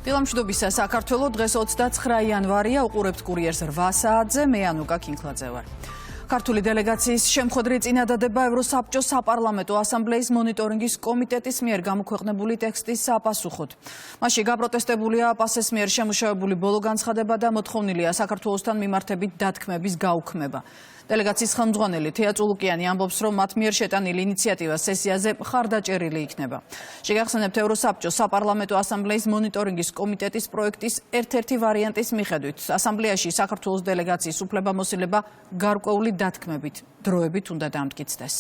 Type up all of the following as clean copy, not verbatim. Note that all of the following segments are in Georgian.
დილამშვიდობისა საქართველოს დღეს 29 იანვარია, უყურებთ კურიერს 8 საათზე, მე ანუკა კინკლაძე ვარ. ქართული დელეგაციის შემხვედრი წინადადება ევროსაბჭოს საპარლამენტო ასამბლეის მონიტორინგის კომიტეტის მიერ გამოქვეყნებული ტექსტის საპასუხოდ. მასში გაპროტესტებულია პასეს მიერ შემუშავებული ბოლო განცხადება და მოთხოვნილია საქართველოსთან მიმართებით დათქმების გაუქმება. დელეგაციის ხელმძღვანელი თეა წულუკიანი ამბობს, რომ მათ მიერ შეტანილი ინიციატივა სესიაზე მხარდაჭერილი იქნება. შეგახსენებთ, ევროსაბჭოს საპარლამენტო ასამბლეის მონიტორინგის კომიტეტის პროექტის ერთ-ერთი ვარიანტის მიხედვით ასამბლეაში საქართველოს დელეგაციის უფლებამოსილება გარკვეული დათქმებით, დროებით უნდა დამტკიცდეს.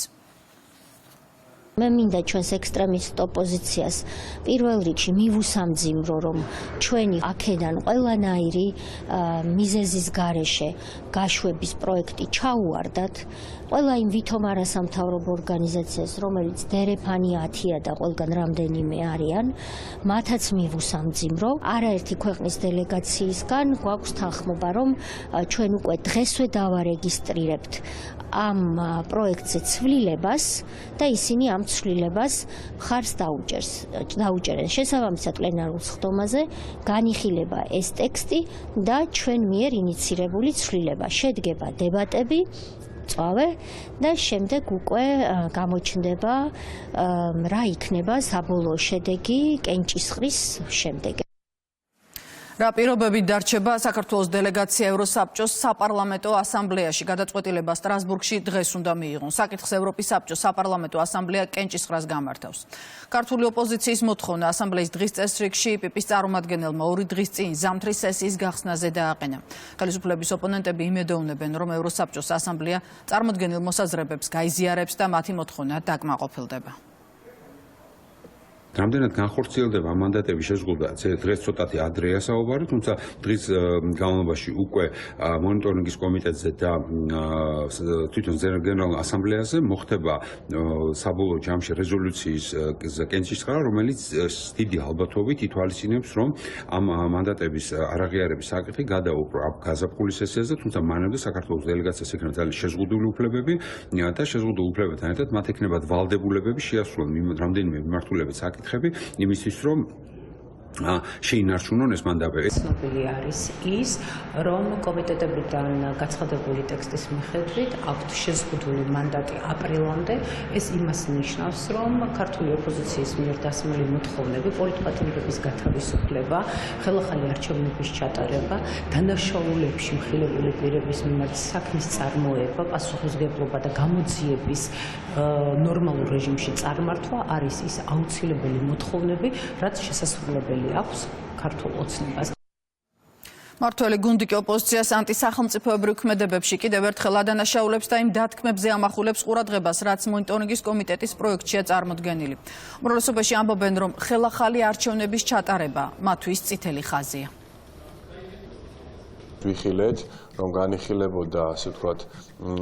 მე მინდა ჩვენს ექსტრემისტ ოპოზიციას პირველ რიგში მივუსამძიმრო, რომ ჩვენი აქედან ყველანაირი მიზეზის გარეშე გაშვების პროექტი ჩაუვარდათ. ყველა იმ ვითომ არასამთავრობო ორგანიზაციას, რომელიც დერეფანი 10-ია და ყველგან რამდენიმე არიან, მათაც მივუსამძიმრო. არაერთი ქვეყნის დელეგაციისგან გვაქვს თანხმობა, რომ ჩვენ უკვე დღესვე დავარეგისტრირებთ ამ პროექტზე ცვლილებას და ისინი ამ ცვლილებას მხარს დაუჭერენ. შესაბამისად პლენარულ სხდომაზე განიხილება ეს ტექსტი და ჩვენ მიერ ინიცირებული ცვლილება. შედგება დებატები, წავე და შემდეგ უკვე გამოჩნდება რა იქნება საბოლოო შედეგი კენჭისყრის შემდეგ. რა პირობებით დარჩება საქართველოს დელეგაცია ევროსაბჭოს საპარლამენტო ასამბლეაში? გადაწყვეტილება სტრასბურგში დღეს უნდა მიიღონ. საკითხს ევროპის საბჭოს საპარლამენტო ასამბლეა კენჭისყრას გამართავს. ქართული ოპოზიციის მოთხოვნა ასამბლეის დღის წესრიგში პიპის წარმომადგენელმა 2 დღის წინ ზამთრის სესიის გახსნაზე დააყენა. ხელისუფლების ოპონენტები იმედოვნებენ, რომ ევროსაბჭოს ასამბლეა წარმოდგენილ მოსაზრებებს გაიზიარებს და მათი მოთხოვნა დაკმაყოფილდება. რამდენად განხორციელდება მანდატების შეზღუდვა, დღეს ცოტათი ადრეა საუბარი, თუმცა დღის განმავლობაში უკვე მონიტორინგის კომიტეტზე და თვითონ გენერალურ ასამბლეაზე მოხდება საბოლოო ჯამში რეზოლუციის კენჭისყრა, რომელიც დიდი ალბათობით ითვალისწინებს, რომ ამ მანდატების არაღიარების საკითხი გადაუპყრო გაზაფხულის სესიაზე, თუმცა მანამდე საქართველოს დელეგაციას ექნება ძალიან შეზღუდული უფლებები და შეზღუდულ უფლებებთან ერთად მათ ექნებათ ვალდებულებები შეასრულონ რამდენიმე მიმართულებით საკითხები იმისთვის, რომ შეინარჩუნონ ეს მანდატები. ცნობილი არის ის, რომ კომიტეტებიდან გაცხადებული ტექსტის მიხედვით აქვთ შეზღუდული მანდატი აპრილამდე. ეს იმას ნიშნავს, რომ ქართული ოპოზიციის მიერ დასმული მოთხოვნები, პოლიტპატიმრების გათავისუფლება, ხელახალი არჩევნების ჩატარება, დანაშაულებში მხილებული პირების მიმართ საქმის წარმოება, პასუხისმგებლობა და გამოძიების ნორმალურ რეჟიმში წარმართვა არის ის აუცილებელი მოთხოვნები, რაც შესასრულებელი აქვს ქართულ ოცნებას. მართველი გუნდიკი ოპოზიციას ანტისახელმწიფოებრივ ქმედებებში კიდევ ერთხელ ადანაშაულებს და იმ დათქმებზე ამახვილებს ყურადღებას, რაც მონიტორინგის კომიტეტის პროექტშია წარმოდგენილი. უმრავლესობაში ამბობენ, რომ ხელახალი არჩევნების ჩატარება მათთვის წითელი ხაზია. ვიხილეთ, რომ განიხილებოდა, ასე ვთქვათ,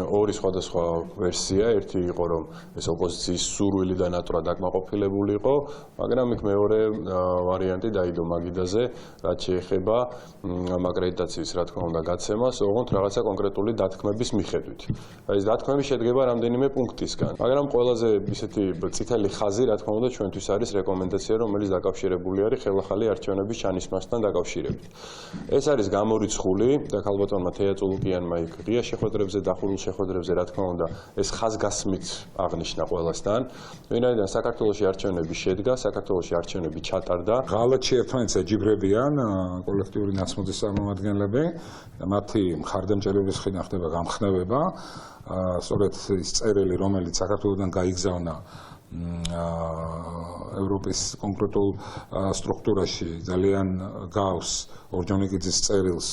ორი სხვადასხვა ვერსია. ერთი იყო, რომ ეს ოპოზიციის სურვილი და ნატურა დაკმაყოფილებული იყო, მაგრამ იქ მეორე ვარიანტი დაიდო მაგიდაზე, რაც შეეხება აკრედიტაციის, რა თქმა უნდა, გაცემას, ოღონდ რაღაცა კონკრეტული დათქმების მიხედვით. ეს დათქმები შედგება რამდენიმე პუნქტისგან, მაგრამ ყველაზე ისეთი წითელი ხაზი, რა თქმა უნდა, ჩვენთვის არის რეკომენდაცია, რომელიც დაკავშირებული არის ხელახალი არჩევნების ჩანისმასთან დაკავშირებით. ეს არის გამორიცხული და ქალბატონმა თეა წულუკიანმა იქ ღია შეხვედრებზე, დახურულ შეხვედრებზე, რა თქმა უნდა, ეს ხაზგასმით აღნიშნა ყველასთან. ვინაიდან საქართველოში არჩევნები შედგა, საქართველოში არჩევნები ჩატარდა. ღალატში ერთმანეთს ეჯიბრებიან კოლექტიური ნაცნობების წარმომადგენლები და მათი მხარდამჭერების ხინა ხდება გამხნევება. სწორედ ის წერილი, რომელიც საქართველოსთან გაიგზავნა ევროპის კონკრეტულ სტრუქტურაში ძალიან გავს ორჯონიკიძის წერილს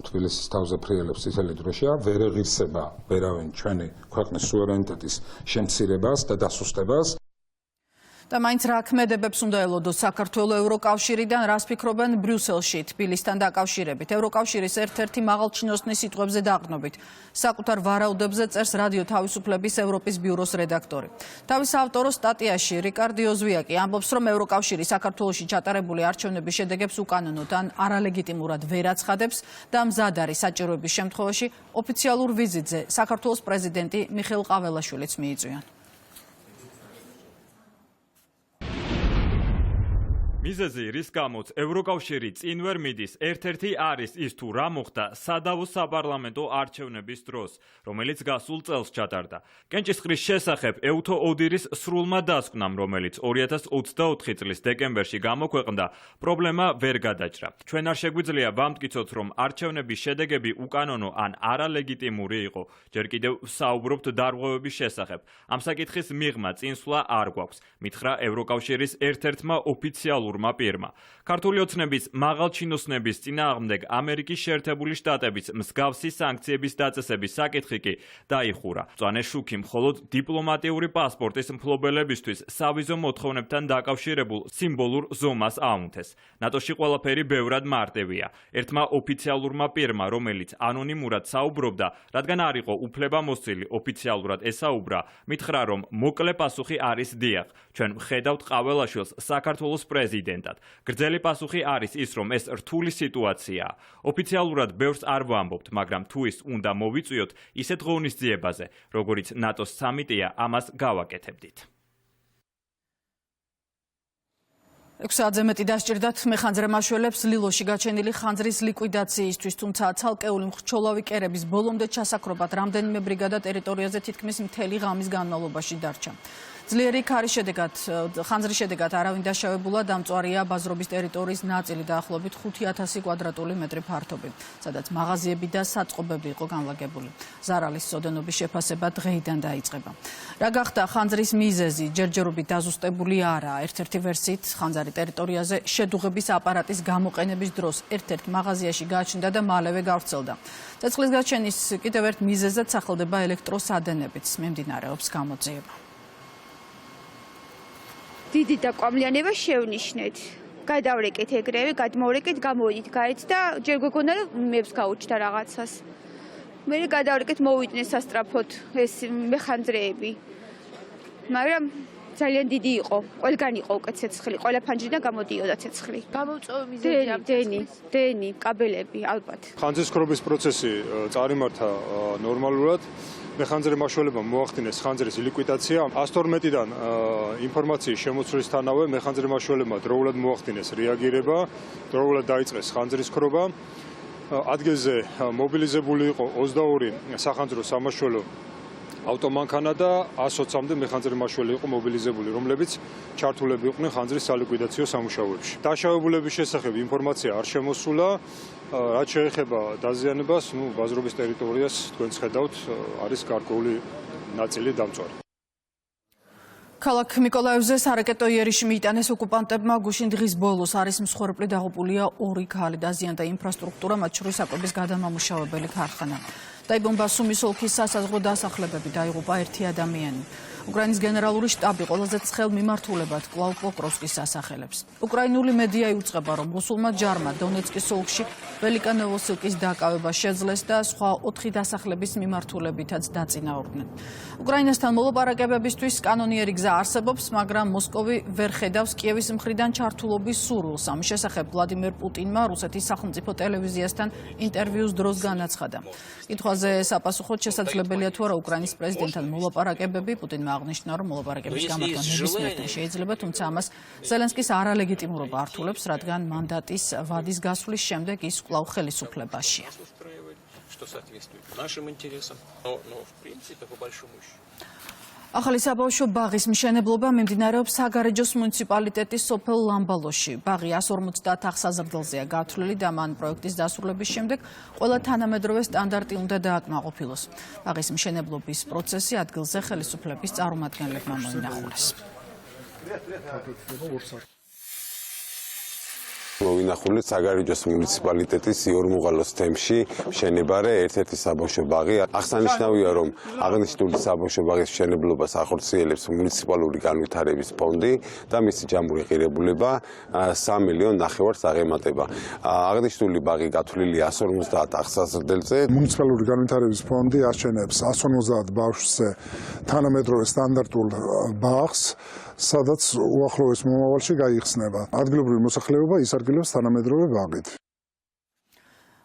თბილისის თავზე ფრიალებს წითელი დროშა, ვერ ეღირსება ვერავინ ჩვენი ქვეყნის სუვერენიტეტის შემცირებას და დასუსტებას. და მაინც რა ქმედებებს უნდა ელოდოს საქართველოს ევროკავშირიდან, რას ფიქრობენ ბრიუსელში თბილისთან დაკავშირებით. ევროკავშირის ერთ-ერთი მაღალჩინოსნის სიტყვებზე დაყრდნობით. საკუთარ ვარაუდებზე წერს რადიო თავისუფლების ევროპის ბიუროს რედაქტორი. თავის ავტორო სტატიაში რიკარდი ოზვიაკი ამბობს, რომ ევროკავშირი საქართველოში ჩატარებული არჩევნების შედეგებს უკანონოდ ან არალეგიტიმურად ვერ აცხადებს და მზად არის საჭიროების შემთხვევაში ოფიციალურ ვიზიტზე საქართველოს პრეზიდენტი მიხეილ ყაველაშვილიც მიიწვიან. მიზეზი, რის გამოც ევროკავშირი წინ ვერ მიდის, ერთ-ერთი არის ის თუ რა მოხდა სადავოს საპარლამენტო არჩევნების დროს, რომელიც გასულ წელს ჩატარდა. კენჭისყრის შესახებ ეუთო ოდირის სრულმა დასკვნამ, რომელიც 2024 წლის დეკემბერში გამოქვეყნდა, პრობლემა ვერ გადაჭრა. ჩვენ არ შეგვიძლია ვამტკიცოთ, რომ არჩევნების შედეგები უკანონო ან არალეგიტიმური იყო. ჯერ კიდევ საუბრობთ დარღვევების შესახებ. ამ საკითხის მიღმა წინსვლა არ გვაქვს, მითხრა ევროკავშირის ერთ-ერთმა ოფიციალურმა პირმა. ქართული ოცნების მაღალჩინოსნების წინააღმდეგ ამერიკის შეერთებული შტატების მსგავსი სანქციების დაწესების საკითხი კი დაიხურა. მწვანე შუქი მხოლოდ დიპლომატიური პასპორტის მფლობელებისთვის სავიზო მოთხოვნებთან დაკავშირებულ სიმბოლურ ზომას აუნთეს. ნატოში ყველაფერი ბევრად მარტივია. ერთმა ოფიციალურმა პირმა, რომელიც ანონიმურად საუბრობდა, რადგან არ იყო უფლებამოსილი ოფიციალურად ესაუბრა, მითხრა, რომ მოკლე პასუხი არის დიახ. ჩვენ ვხედავთ ყაველაშვილს საქართველოს პრეზიდენტად. გრძელი პასუხი არის ის, რომ ეს რთული სიტუაციაა. ოფიციალურად ბევრს არ ვამბობთ, მაგრამ თუ ის უნდა მოვიწვიოთ ისეთ ღონისძიებაზე, როგორიც ნატოს სამიტია, ამას გავაკეთებდით. 6 საათზე მეტი დასჭირდათ მეხანძრე მაშველებს ლილოში გაჩენილი ხანძრის ლიკვიდაციისთვის, თუმცა ცალკეული მხრჩოლავი კერების ბოლომდე ჩასაქრობად რამდენიმე ბრიგადა ტერიტორიაზე თითქმის მთელი ღამის განმავლობაში დარჩა. ძლიერი ქარის შედეგად, ხანძრის შედეგად არავინ დაშავებულა, დამწვარია ბაზრობის ტერიტორიის ნაწილი დაახლოებით 5000 კვადრატული მეტრი ფართობი, სადაც მაღაზიები და საწყობები იყო განლაგებული. ზარალის სოდენობის შეფასება დღეიდან დაიწყება. რა გახდა ხანძრის მიზეზი, ჯერჯერობით დაზუსტებული არაა. ერთ-ერთი ვერსიით, ხანძარი ტერიტორიაზე შედუღების აპარატის გამოყენების დროს ერთ-ერთ მაღაზიაში გააჩნდა და მალევე გავრცელდა. ცეცხლის გაჩენის კიდევ ერთ მიზეზად სახელდება ელექტროსადენებიც, მიმდინარეობს გამოძიება. დიდი დაკვამლიანება შევნიშნეთ. გადავრეკეთ ეგრევე, გადმოვრეკეთ, გამოვიდით გარეთ და ჯერ გეგონა რომ მეებს გაუჩნდა რაღაცას. მე გადავრეკეთ, მოვიდნენ სასტრაფოდ ეს მეხანძრეები. მაგრამ ძალიან დიდი იყო, ყველგან იყო უკვე ცეცხლი, ყველა ფანჯრიდან გამოდიოდა ცეცხლი. გამომწვევი მიზეზი ამ დენი, კაბელები, ალბათ. ხანძრის ქრობის პროცესი წარიმართა ნორმალურად. მეხანძრე მაშველებმა მოახდინეს ხანძრის ლიკვიდაცია. 112-დან ინფორმაციის შემოცვლისთანავე მეხანძრე მაშველებმა დროულად მოახდინეს რეაგირება, დროულად დაიწყეს ხანძრის ქრობა. ადგილზე მობილიზებული იყო 22 სახანძრო სამაშველო ავტომანქანა და 120-მდე მეხანძრე მაშველი იყო მობილიზებული, რომლებიც ჩართულები იყვნენ ხანძრის სალიკვიდაციო სამუშაოებში. დაშავებულების შესახებ ინფორმაცია არ შემოსულა. რაც შეეხება დაზიანებას, ბაზრობის ტერიტორიას თქვენც ხედავთ, არის გარკვეული ნაწილი დამწვარი. ქალაქ მიკოლაევზე სარაკეტო იერიში მიიტანეს ოკუპანტებმა. გუშინ დღის ბოლოს არის მსხვერპლი დაღუპულია 2 ქალი, დაზიანდა ინფრასტრუქტურა, მათ შორის საკვების გადამამუშავებელი ქარხანა. დაიბომბა სუმის ოლქის სასაზღვრო დასახლებები, დაიღუპა 1 ადამიანი. უკრაინის გენერალური შტაბი ყველაზე ცხელ მიმართულებად კვლავ პოკროვსკის ასახელებს. უკრაინული მედია იუწყება, რომ რუსულმა ჯარმა დონეცკის ოლქში ველიკა-ნოვოსილკის დაკავება შეძლეს და სხვა 4 დასახლების მიმართულებითაც დაწინაურდნენ. უკრაინასთან მოლაპარაკებებისთვის კანონიერი გზა არსებობს, მაგრამ მოსკოვი ვერ ხედავს კიევის მხრიდან ჩართულობის სურვილს. ამ შესახებ ვლადიმერ პუტინმა რუსეთის სახელმწიფო ტელევიზიასთან ინტერვიუს დროს განაცხადა. კითხვაზე sapasუხოდ შესაძლებელია თუ არა უკრაინის პრეზიდენტთან მოლაპარაკებები. პუტინმა აღნიშნა, რომ მოლაპარაკების გამართვა ნებისმიერ შეიძლება, თუმცა ამას ზელენსკის არალეგიტიმურობა ართულებს, რადგან მანდატის ვადის გასვლის შემდეგ ის კვლავ ხელისუფლებაშია. ახალი საბავშვო ბაღის მშენებლობა მიმდინარეობს საგარეჯოს მუნიციპალიტეტის სოფელ ლამბალოში. ბაღი 150 აღსაზრდელზეა გათვლილი და მან პროექტის დასრულების შემდეგ ყველა თანამედროვე სტანდარტი უნდა დააკმაყოფილოს. ბაღის მშენებლობის პროცესი ადგილზე ხელისუფლების წარმომადგენლებმა მოინახულეს. მოვინახულეთ საგარეჯოს მუნიციპალიტეტის იორმუღალოს თემში მშენებარე ერთ-ერთი საბავშვო ბაღი. აღსანიშნავია, რომ აღნიშნული საბავშვო ბაღის მშენებლობას ახორციელებს მუნიციპალური განვითარების ფონდი და მისი ჯამური ღირებულება 3,9 მილიონ აღემატება. აღნიშნული ბაღი გათვლილია 150 აღსაზრდელზე. მუნიციპალური განვითარების ფონდი აშენებს 150 ბავშვზე თანამედროვე სტანდარტულ ბაღს, სადაც უახლოეს მომავალში გაიხსნება. ადგილობრივი მოსახლეობა ისარგებლებს თანამედროვე ბაღით.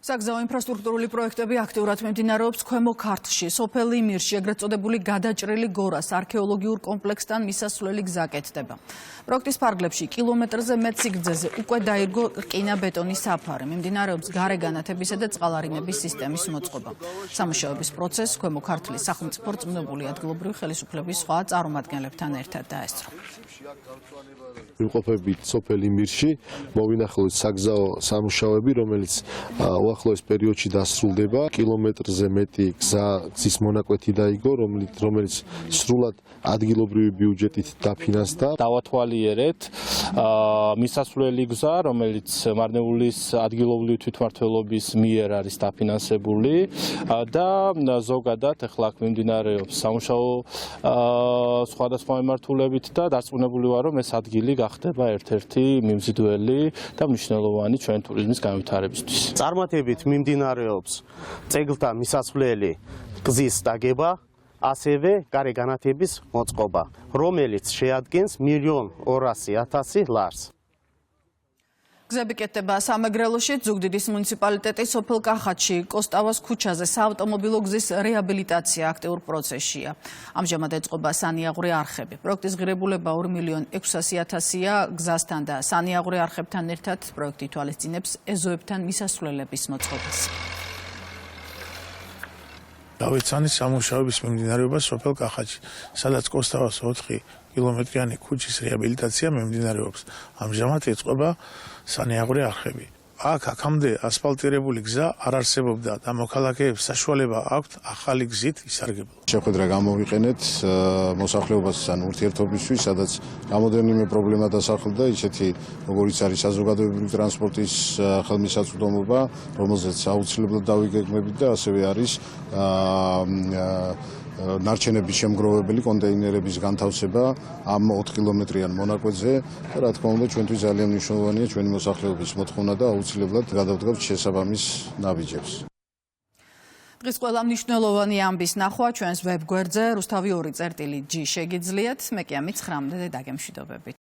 საგზაო ინფრასტრუქტურული პროექტები აქტიურად მიმდინარეობს ქვემო ქართლში, სოფელ იმირში, ეგრეთ წოდებული გადაჭრილი გორას არქეოლოგიურ კომპლექსთან მისასვლელი გზა კეთდება. პროექტის ფარგლებში კილომეტრზე მეტ სიგრძეზე უკვე დაირგო რკინა-ბეტონის საფარი. მიმდინარეობს გარეგანათებისა და წყალარინების სისტემის მოწყობა. სამუშაოების პროცესს ქვემო ქართლის სახელმწიფო რწმუნებული ადგილობრივი ხელისუფლების სხვა წარმომადგენლებთან ერთად დაესწრო. ვიმყოფებით სოფელ იმირში, მოვინახულეთ საგზაო სამუშაოები, რომელიც უახლოეს პერიოდში დასრულდება. კილომეტრზე მეტი გზის მონაკვეთი დაიგო, რომელიც სრულად ადგილობრივი ბიუჯეტით დაფინანსდა. დავათვალიერეთ მისასვლელი გზა, რომელიც მარნეულის ადგილობრივი თვითმმართველობის მიერ არის დაფინანსებული და ზოგადად ახლა აქ მიმდინარეობს სამუშაო სხვადასხვა მიმართულებით და დარწმუნებული ვარ, რომ ეს ადგილი გახდება ერთ-ერთი მიმზიდველი და მნიშვნელოვანი ჩვენ ტურიზმის განვითარებისთვის. წარმატებით მიმდინარეობს წეგლთა მისასვლელი გზის დაგება, ასევე გარეგანათების მოწყობა, რომელიც შეადგენს 1,200,000 ლარს. გზები კეთდება სამეგრელოში, ზუგდიდის მუნიციპალიტეტის სოფელ კახათში, კოსტავას ქუჩაზე საავტომობილო გზის რეაბილიტაცია აქტიურ პროცესშია. ამჟამად ეწყობა სანიაღვრე არხები. პროექტის ღირებულება 2,600,000-ია გზასთან და სანიაღვრე არხებთან ერთად პროექტი თვალისწინებს ეზოებთან მისასვლელების მოწყობას. დავეცანის სამუშაოების მიმდინარეობა სოფელ კახათში, სადაც კოსტავას 4 კილომეტრიანი ქუჩის რეაბილიტაცია მიმდინარეობს. ამჟამად ეწყობა სანიაღვრე არხები. აქამდე ასფალტირებული გზა არ არსებობდა და მოქალაქეებს საშუალება აქვთ ახალი გზით ისარგებლონ. შეხვედრა გამოვიყენეთ მოსახლეობას ან ურთიერთობისთვის, სადაც რამოდენიმე პრობლემა დასახლდა, ისეთი როგორიც არის საზოგადოებრივი ტრანსპორტის ხელმისაწვდომობა, რომელზეც აუცილებლად დავიგეგმებით და ასევე არის ნარჩენების შემგროვებელი კონტეინერების განთავსება ამ 4 კილომეტრიან მონაკვეთზე. რა თქმა უნდა, ჩვენთვის ძალიან მნიშვნელოვანია ჩვენი მოსახლეობის მოთხოვნა და აუცილებლად გადავდგავთ შესაბამის ნაბიჯებს. დღეს ყველა მნიშვნელოვანი ამბის ნახვა ჩვენს ვებგვერდზე, რუსთავი 2.g შეგიძლიათ, მე კი ამით 9-მდე დაგემშვიდობებით.